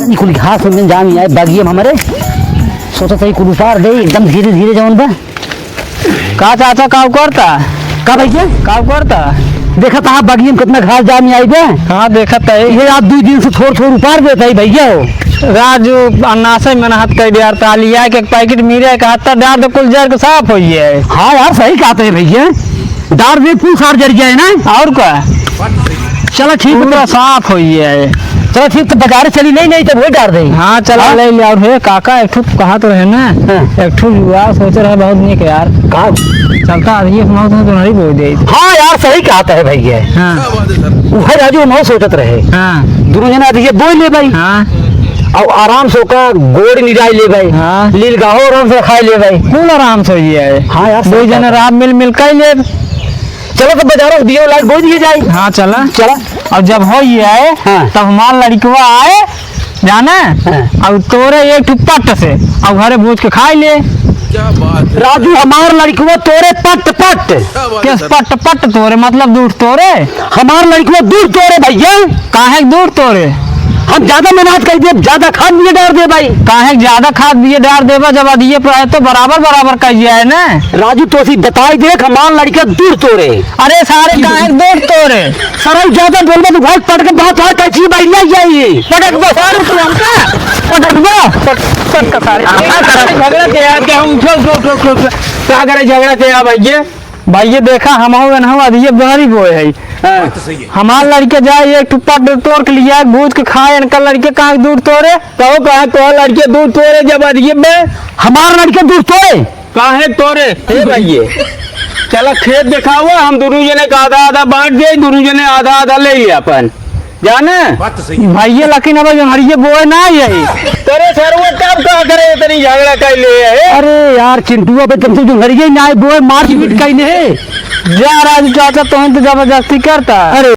कुल घास में जाम आए बागिए हमारे सोचा था कुल उतार दे एकदम धीरे धीरे जवन बा का चाचा काव करता का भैया काव करता देखा था बागिए में कितना घास जाम आई बे। हाँ देखत है ये आप 2 दिन से थोड़ थोड़ उतार देता है भैया हो राजू अन्नासे में हाथ कर दिया तालिया के पैकेट मिले का हत्ता डाल दो कुल जर के साफ हो है। हाँ यार सही कहते हैं भैया डार दे फूल सार जर गया है ना और क्या चलो ठीक पूरा साफ हो है। चलो ठीक तो बाजार चली नहीं तो वो डार दे। हाँ चला ले लिया और हे काका एक ठो कहा तो रहे ना एक ठो युवा सोच रहे बहुत नहीं के यार कहा चलता ये सुनाओ तो नहीं बोल दे। हाँ यार सही कहता है भैया हाँ वो राजू नौ सोचत रहे हाँ दोनों जना ये बोल ले भाई हाँ और आराम से का गोड़ निराई ले भाई हाँ लील गाहो आराम से खाई ले भाई कौन आराम से है। हाँ यार दो जने रात मिल कर ले। चलो तो बाजारों से दियो लाइट बोल दिए जाए। हाँ चला चला और जब हो ये आए हाँ। तब हमार लड़कवा आए जाना हाँ। और तोरे एक ठो पट से और घरे भूज के खाई ले। क्या बात है, राजू हमार लड़कवा तोरे पट पट क्या बात है किस सर? पट पट तोरे मतलब दूर तोरे हमार लड़कवा दूर तोरे भैया काहे के दूर तोरे हम ज्यादा मेहनत कर दे ज्यादा खाद दिए डाल दे भाई काहे के ज्यादा खाद दिए डाल देवा जब दिए प्राय तो बराबर बराबर कहिए है ना। राजू तो सी बताई देख हमार लड़का दूर तोरे अरे सारे काहे के दूर तोरे सर ज्यादा बोलबा तो भाई पट के बहुत हाथ कैसी भाई ले जाइए पटक बो सारे तू हमका पटक बो पट का सारे झगड़ा के यार के हम उठो का करे झगड़ा के यार भाई देखा हम हो ना हो दिए बहरी बोए है बात तो सही है। हमार लड़के जाए एक टुप्पा तोड़ के लिया भूज के खाए इनका लड़के कहाँ दूर तोड़े तो कहा तो लड़के दूर तोड़े जब दिए में हमार लड़का दूर तोरे काहे तोड़े हे भैये चलो खेत दिखाओ हम दोनों जने का आधा आधा बांट दे दोनों जने आधा आधा ले लिया अपन जाने बात तो सही है। भैया लेकिन अब हमारी बोए ना यही तेरे सर वो कब कहा करे इतनी झगड़ा कर ले अरे यार चिंटुआ पे तुमसे जो लड़िए ना बोए मार पीट कहीं है जा राजू चाचा तो जबरदस्ती करता। अरे